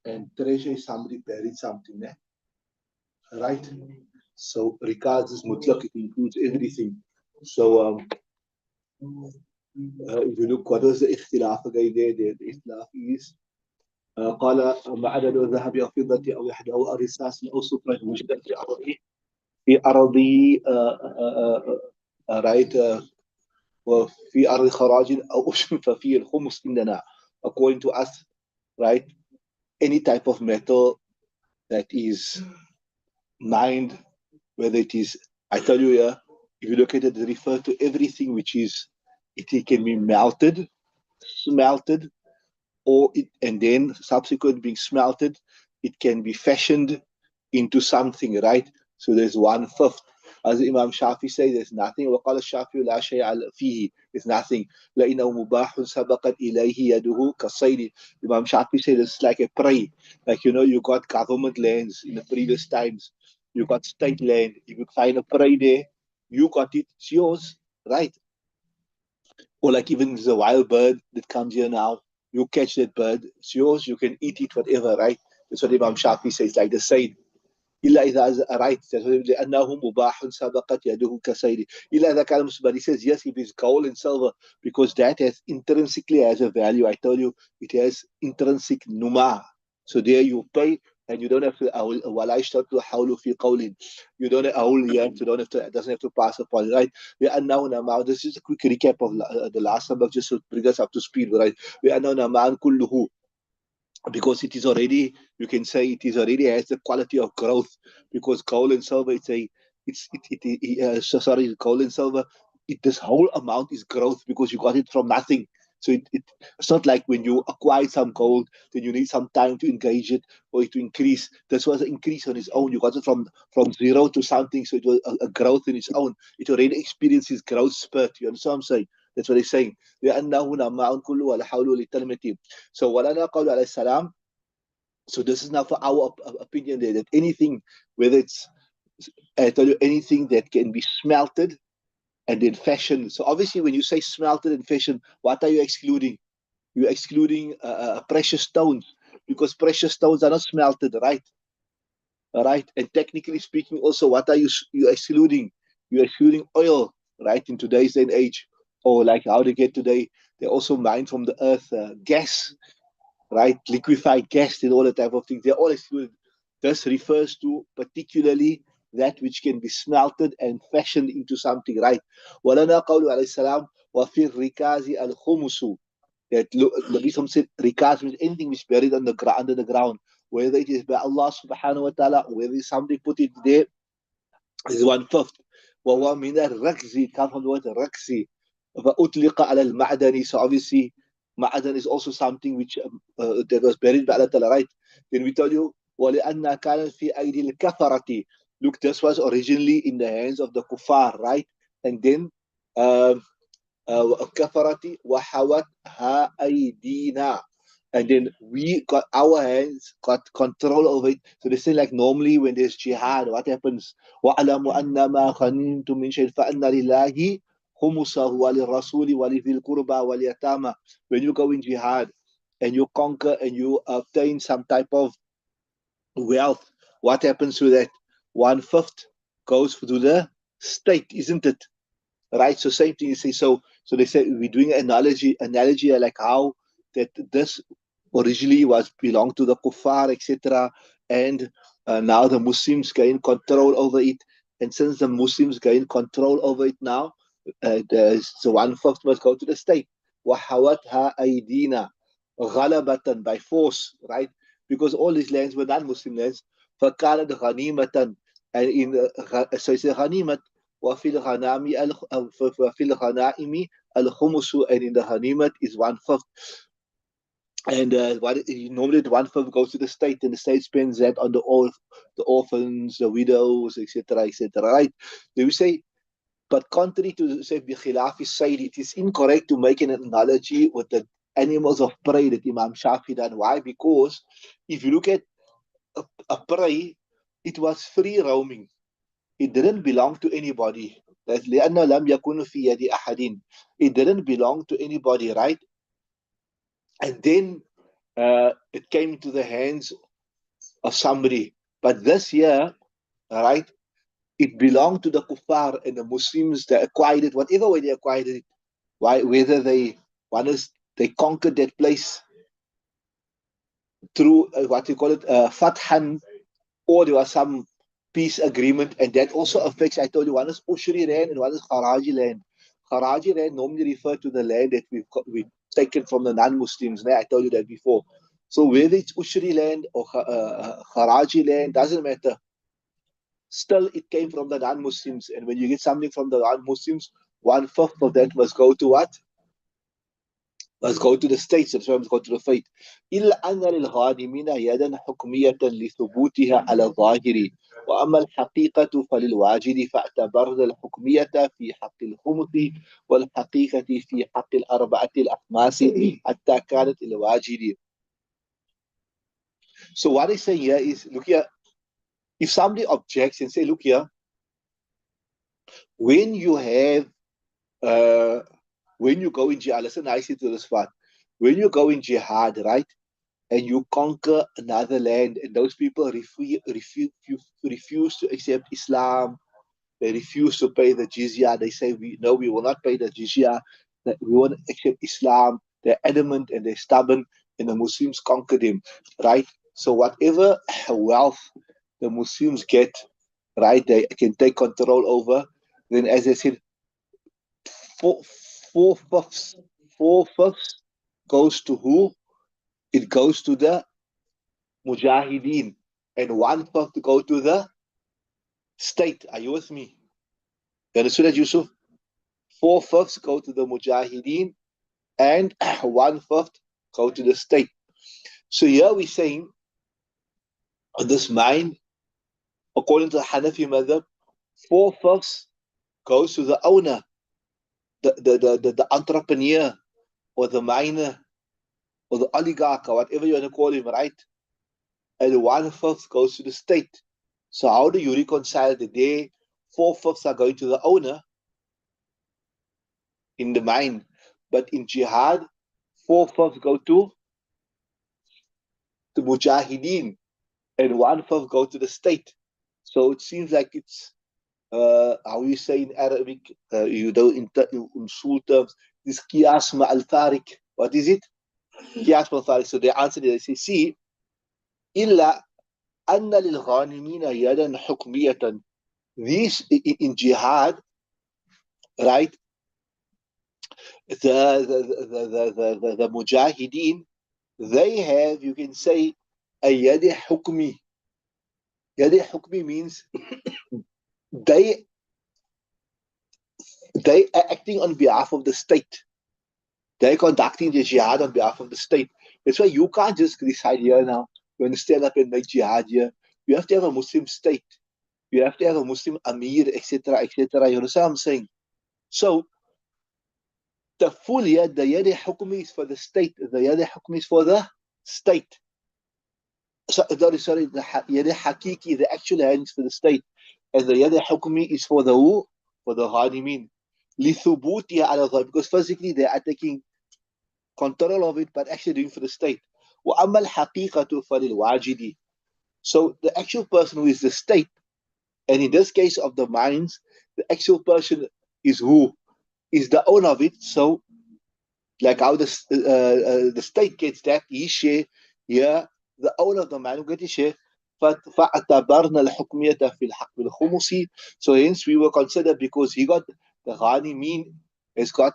And treasure is somebody buried something, right? So regards is mutlaq, it includes everything. So if you look, what was the ikhtilaf again there? The ikhtilaf is قال معدن الذهب أو فضة أو يحد أو رصاص أو صفر وجد في أرضي في أرضي right وفي أرض خراج أو أشرف فيه الخمس عندنا, according to us, right? Any type of metal that is mined, whether it is, I tell you here, if you look at it, they refer to everything which is, it can be melted, smelted, or it, and then subsequent being smelted, it can be fashioned into something, right? So there's one fifth. As Imam Shafi says, there's nothing. وقال الشافعي لا شيء فيه. There's nothing. لأنه مباح سبقت إليه يده كالصيد. Imam Shafi says it's like a prey. Like, you got government lands in the previous times. You got state land. If you find a prey there, you got it. It's yours, right? Or like even the wild bird that comes here now, you catch that bird, it's yours, you can eat it, whatever, right? That's what Imam Shafi says, like the Sayyid. إلا إذا right لأنه مباح سبقت يده كسيد إلا إذا كان مسلم. He says yes, if it's gold and silver, because that has intrinsically has a value. I told you it has intrinsic numa. So there you pay and you don't have to ولا يشترط حول في قول. You don't have, you don't have to, it doesn't have to pass upon, right? لأنه نماء. This is a quick recap of the last subject just to bring us up to speed, right? لأنه نماء كله, because it is already, you can say it is already has the quality of growth, because gold and silver, sorry, gold and silver, this whole amount is growth, because you got it from nothing. So it's not like when you acquire some gold, then you need some time to engage it or it to increase. This was an increase on its own. You got it from zero to something, so it was a growth in its own. It already experiences growth spurt. You understand what I'm saying? That's what he's saying. لأنه نماء كله ولا حول للتلمة. So ولنا قول عليه السلام. So this is now for our opinion there, that anything, whether it's, I tell you, anything that can be smelted, and then fashion. So obviously, when you say smelted and fashion, what are you excluding? You're excluding precious stones, because precious stones are not smelted, right? Right. And technically speaking, also, what are you excluding? You're excluding oil, right? In today's day and age, or like how they get today, they also mine from the earth gas, right? Liquefied gas and all that type of things. They're all excluded. This refers to particularly that which can be smelted and fashioned into something, right? ولنا قوله عليه السلام وفي الركاز الخمس. That Nabi Sam said rikaz means anything which is buried under the ground, whether it is by Allah subhanahu wa ta'ala, whether somebody put it there, is one fifth. وهو من الركز, it comes from the word raksi. فأطلق على المعدن, so obviously ma'adan is also something which that was buried by Allah ta'ala, right? Then we tell you ولأن كان في أيدي الكفرة. Look, this was originally in the hands of the kuffar, right? And then um, كفرت وحوتها أيدينا, and then we got our hands got control over it. So they say, like, normally when there's jihad, what happens? وَعْلَمُوا أَنَّمَا غَنِمْتُم مِّن شَيْءٍ فَأَنَّ لِلَّهِ خُمُسَهُ وَلِلرَّسُولِ وَلِذِي الْقُرْبَى وَالْيَتَامَى. When you go in jihad and you conquer and you obtain some type of wealth, what happens to that? One fifth goes to the state, isn't it? Right. So same thing you say. So they say we're doing an analogy like how that this originally was belonged to the kuffar, etc., and now the Muslims gain control over it. And since the Muslims gain control over it now, so one fifth must go to the state. وَحَوَتْهَا أَيْدِينَا غَلَبَةً, by force, right? Because all these lands were non-Muslim lands. فَكَانَتْ غَنِيمَةً, and so it's a غنيمة. وفي الغنائم وفي الغنائم الخمس, and in the ghanimat is one fifth. And normally the one fifth goes to the state, and the state spends that on the orphans, the widows, etc., etc. Right? They will say, but contrary to say بخلاف الصيد, it is incorrect to make an analogy with the animals of prey that Imam Shafi done. Why? Because if you look at a prey, it was free roaming. It didn't belong to anybody. لأنه لم يكن في يد أحد. It didn't belong to anybody, right? And then it came into the hands of somebody. But this year, right, it belonged to the kuffar and the Muslims that acquired it, whatever way they acquired it. Why? Whether they conquered that place through what you call it, fathan, or there was some peace agreement, and that also affects. I told you, one is Ushri land and one is Kharaji land. Kharaji land normally refer to the land that we've taken from the non-Muslims. I told you that before. So whether it's Ushri land or Kharaji land, doesn't matter. Still, it came from the non-Muslims, and when you get something from the non-Muslims, one fifth of that must go to what? Let's go to the states. That's why let's go to the faith. إلا أن للغانمين يدا حكمية لثبوتها على الظاهر، وأما الحقيقة فللواجد، فاعتبرنا الحكمية في حق الخمس والحقيقة في حق الأربعة الأخماس حتى كانت الواجد. So what he's saying here is, look here, if somebody objects and say, look here, when you have uh, when you go in jihad, listen nicely to this part. When you go in jihad, right, and you conquer another land, and those people refuse to accept Islam, they refuse to pay the jizya. They say, we will not pay the jizya. That we won't accept Islam. They're adamant and they're stubborn, and the Muslims conquer them, right? So whatever wealth the Muslims get, right, they can take control over. Then, as I said, four, four fifths, four fifths goes to who? It goes to the mujahideen, and one fifth go to the state. Are you with me? You understood that, Yusuf? Four fifths go to the mujahideen, and one fifth go to the state. So here we're saying, on this mind, according to the Hanafi madhab, four fifths goes to the owner, the entrepreneur, or the miner, or the oligarch, or whatever you want to call him, right? And one fifth goes to the state. So how do you reconcile the day four fifths are going to the owner in the mine. But in jihad, 4/5 go to the mujahideen, and 1/5 go to the state. So it seems like it's how you say in Arabic, you know, in usul terms, this qiyas ma'al farik. What is it? Qiyas ma'al farik. So they answered it. They say, see, illa anna lil ghanimina yadan hukmiyatan. These in jihad, right? The mujahideen, they have, you can say, a yadi hukmi. Yadi hukmi means they they are acting on behalf of the state. They're conducting the jihad on behalf of the state. That's why you can't just decide here now. You want to stand up and make jihad here. You have to have a Muslim state. You have to have a Muslim Amir, etc., etc. You understand what I'm saying? So the full yad, the yad hukmi is for the state. The yad hukmi is for the state. So, sorry, the yad hakiki, the actual hands for the state. And the yad hukmi is for the who? For the ghanimin. لِثُبُوتِهَا عَلَى الظَّالِمِ. Because physically they are taking control of it, but actually doing for the state. وَأَمَّا الْحَقِيقَةُ فَلِلْوَاجِدِ. So the actual person who is the state, and in this case of the mines, the actual person is who? Is the owner of it. So like how the state gets that, his share, here, the owner of the mine will get his share. فَاعْتَبَرْنَا الْحُكْمِيَةَ فِي الْحَقِّ بِالْخُمُسِ. So hence we were considered, because he got, the Ghanimin has got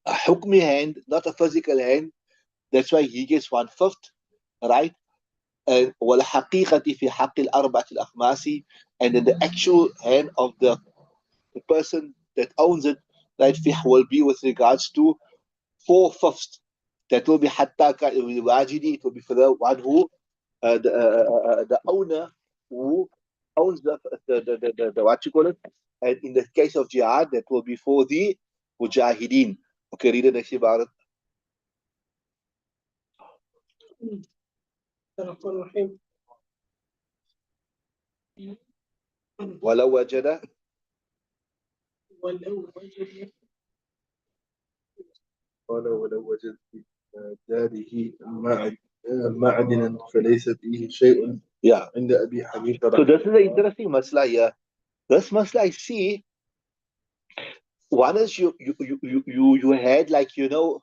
a hukmi hand, not a physical hand. That's why he gets 1/5, right? And وَالْحَقِيقَةِ فِي حَقِّ الْأَرْبَعَةِ الْأَخْمَاسِ. And then the actual hand of the person that owns it, right, will be with regards to 4/5. That will be hatta wajidi. It will be for the one who, the owner who owns the what you call it. And in the case of jihad, that will be for the mujahideen. Okay, read the next about it. ولو وجد ولو وجد في داره معدنا فليس فيه شيء Yeah. عند أبي حنيفة. So this is an interesting masla here. This masla, I see, one is you had, like, you know,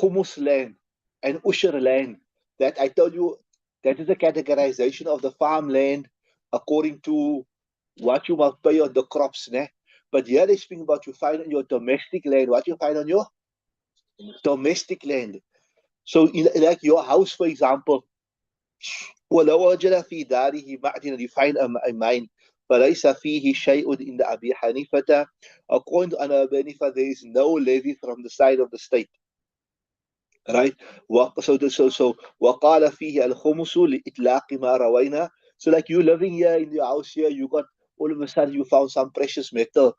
humus land and usher land. That I told you, that is a categorization of the farmland according to what you must pay on the crops, ne? But here they speak about, you find on your domestic land, what you find on your domestic land. So like your house, for example, ولو وجد في داره معدنا, you find a mine, فليس فيه شيء in the أبي حنيفة. According to Abu Hanifa, there is no levy from the side of the state, right? So وقال فيه الخمس لإطلاق ما روينا. So like you living here in your house here, you got, all of a sudden you found some precious metal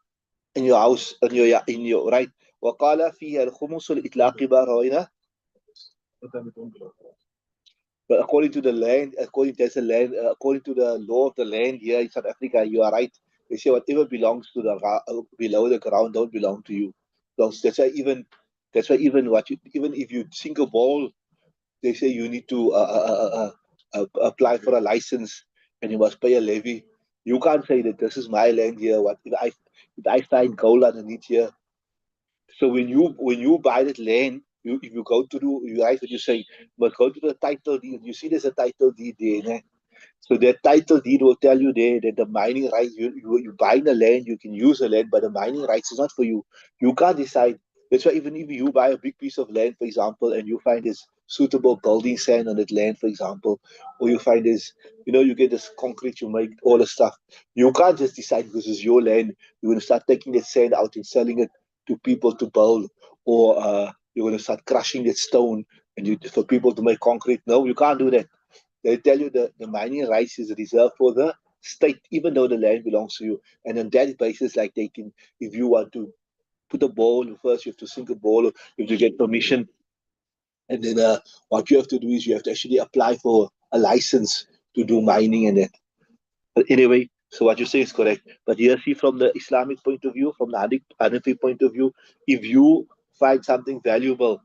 in your house, in your right. وقال فيه الخمس لإطلاق ما روينا. But according to the land, according to the law of the land here in South Africa, you are right. They say whatever belongs to the below the ground don't belong to you. That's why even even if you sink a bowl, they say you need to apply for a license, and you must pay a levy. You can't say that this is my land here. What if I find gold underneath here? So when you buy that land, if you go to do, you right what you say, but go to the title deed. You see there's a title deed there, né? So that title deed will tell you there that the mining rights, you buy the land, you can use the land, but the mining rights is not for you. You can't decide. That's why even if you buy a big piece of land, for example, and you find this suitable building sand on that land, for example, or you find this, you get this concrete, you make all the stuff. You can't just decide because it's your land. You're going to start taking that sand out and selling it to people to build, or you're going to start crushing that stone for people to make concrete. No, you can't do that. They tell you the mining rights is reserved for the state, even though the land belongs to you. And on that basis, like they can, if you want to put a ball, first you have to sink a ball, you have to get permission. And then what you have to do is you have to actually apply for a license to do mining and that. But anyway, So what you're saying is correct. But here, see, from the Islamic point of view, from the Hanafi point of view, if you find something valuable,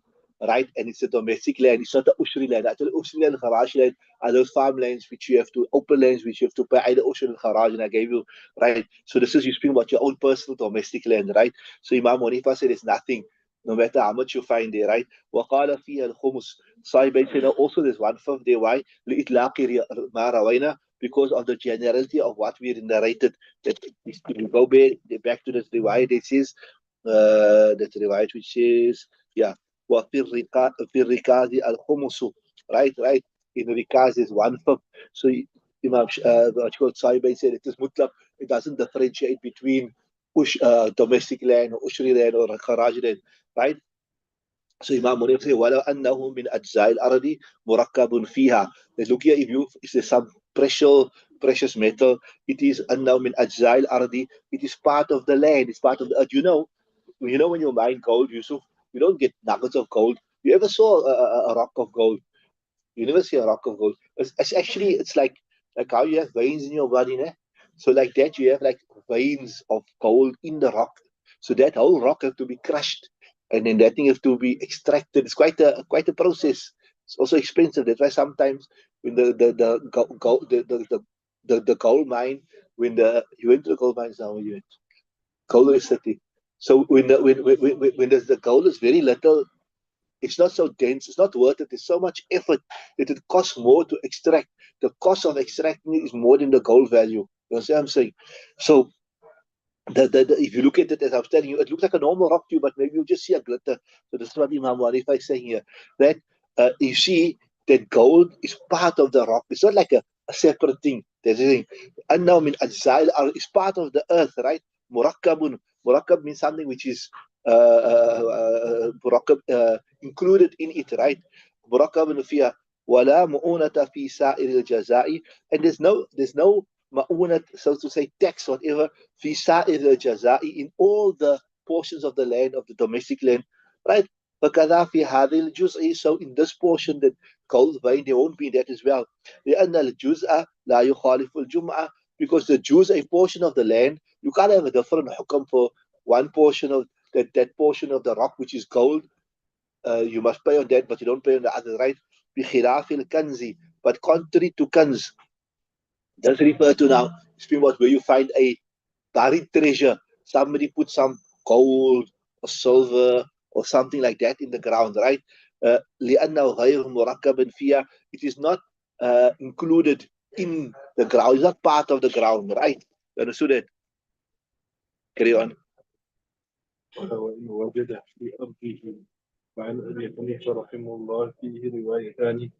right, and it's a domestic land, it's not the ushri land. Actually, ushri land, kharaj land are those farmlands which you have to, open lands which you have to pay either ushri and kharaj, and I gave you, right. So this is you speaking about your own personal domestic land, right? So Imam Hanifa said it's nothing, no matter how much you find there, right? وقال فيها الخمس. Sahib said also there's one fifth there. Why? لإطلاق ما روينا, because of the generality of what we narrated. That if we go back to the riwayat, it says that riwayat which says, yeah, وفي الركاز الخمس, right. In the rikaz is one fifth. So Imam what you call Sahib said it is mutlaq. It doesn't differentiate between domestic land or ushri land or kharaj land, right? So Imam Munif says, وَلَوْ أَنَّهُ مِنْ أَجْزَاءِ الْأَرْضِ مُرَكَّبٌ فِيهَا. Look here, if there's some precious metal, it is أَنَّهُ مِنْ أَجْزَاءِ الْأَرْضِ. It is part of the land, it's part of the earth. When you mine gold, Yusuf, you don't get nuggets of gold. You ever saw a rock of gold? You never see a rock of gold. It's actually, it's like how you have veins in your body, né? So like that, you have like veins of gold in the rock. So that whole rock have to be crushed, and then that thing have to be extracted. It's quite a process. It's also expensive. That's why sometimes when the gold mine, when you went to the gold mines now, when you went gold is city. So when the gold is very little, it's not so dense. It's not worth it. There's so much effort that it costs more to extract. The cost of extracting it is more than the gold value. You understand what I'm saying? So if you look at it, as I was telling you, it looks like a normal rock to you, but maybe you just see a glitter. So this is what Imam Warifa is saying here. That you see that gold is part of the rock. It's not like a separate thing. There's a thing. And now, Ajzail is part of the earth, right? Murakkabun. Murakkab means something which is murakkab, included in it, right? Murakkabun fiya. ولا مؤونة في سائر الجزاء, and there's no ma'unat, so to say, tax, whatever, fi sa'ir al-jaza'i, in all the portions of the land, of the domestic land, right? فكذا في هذه الجزء, so in this portion that gold vein, there won't be that as well. لأن الجزء لا يخالف الجمعة, because the juz, a portion of the land, you can't have a different hukam for one portion of that portion of the rock which is gold. You must pay on that, but you don't pay on the other, right? بخلاف الكنز, but contrary to kanz, does refer to now, speaking about where you find a buried treasure. Somebody put some gold or silver or something like that in the ground, right? لأنه غير مركب فيها, it is not included in the ground. It's not part of the ground, right? You understood that? Carry on. وإن وجد في أرضه. وعن أبي حنيفة رحمه الله فيه روايتان،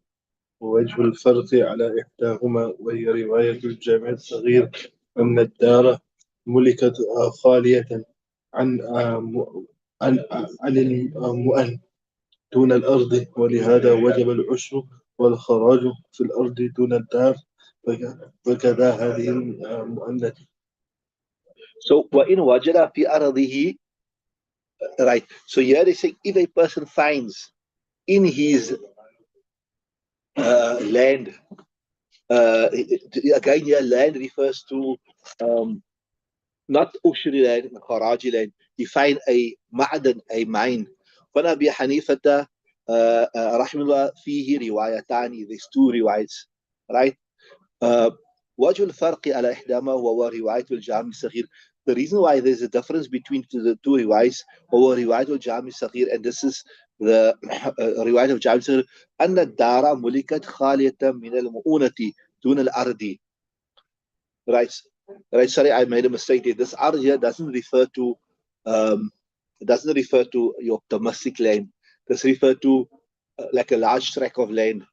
ووجه الفرق على إحداهما وهي رواية الجامع الصغير أن الدار ملكت خالية عن عن المؤن دون الأرض، ولهذا وجب العشر والخراج في الأرض دون الدار، وكذا هذه المؤنة. So وإن وجد في أرضه, right? So here they say if a person finds in his land, again here land refers to not ushri land, kharaji land. You find a ma'dan, a mine. فَنَبِي حَنِيفَةَ رحمه الله فيه روايتان. There's two riwayats, right? وجه الفرق على إحداهما هو رواية الجامع الصغير. The reason why there's a difference between the two riwayats, هو رواية الجامع الصغير, and this is the رواية of الجامع الصغير, أن الدار ملكت خالية من المؤونة دون الأرض. Right, right. Sorry, I made a mistake there. This ard here um, doesn't refer to your domestic land. This refer to like a large tract of land,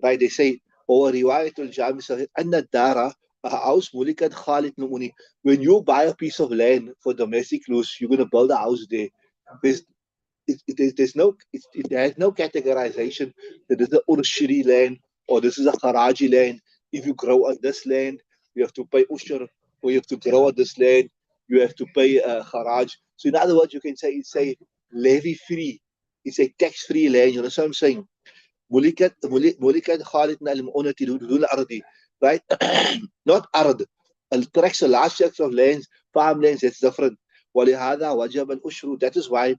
right? They say, or riwayatul jami sahih, anna dara a house mulikat khalid numuni. When you buy a piece of land for domestic use, you're gonna build a house there. There's it has no categorization that this is a urshiri land or this is a kharaji land. If you grow on this land, you have to pay ushur, or you have to grow on this land, you have to pay kharaj. So in other words, you can say it's a levy free, it's a tax free land. You know what I'm saying? Mulikat Khalid al Mu'unati dun ardi, right? Not ard. tracts, a large tracts of lands, farmlands, that's different. وَلِهَذَا وَجَبَ الْأُشْرُ. That is why.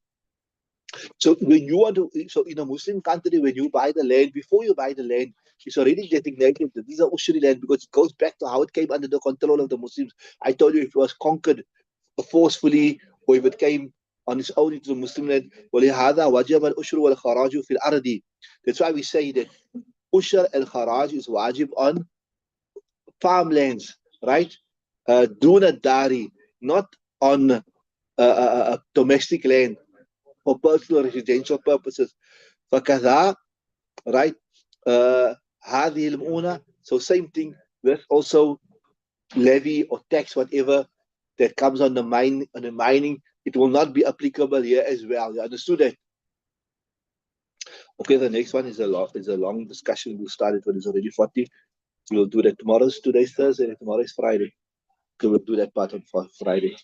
So when you want to, so in a Muslim country, when you buy the land, before you buy the land, it's already designated that these are ushri land because it goes back to how it came under the control of the Muslims. I told you if it was conquered forcefully or if it came on its own into the Muslim land. وَلِهَذَا وَجَبَ الْأُشْرُ وَالْخَرَاجُ فِي الْأَرْضِ. That's why we say that Ushr and Kharaj is wajib on farmlands, right? Duna dari, not on domestic land for personal residential purposes. فكذا, right? هذه المؤونة. So same thing. There's also levy or tax, whatever that comes on the mining. It will not be applicable here as well. You understood that? Okay, the next one is a long discussion. We'll start it when it's already 40. We'll do that tomorrow. Today's Thursday. Tomorrow is Friday. Okay, we'll do that part on Friday.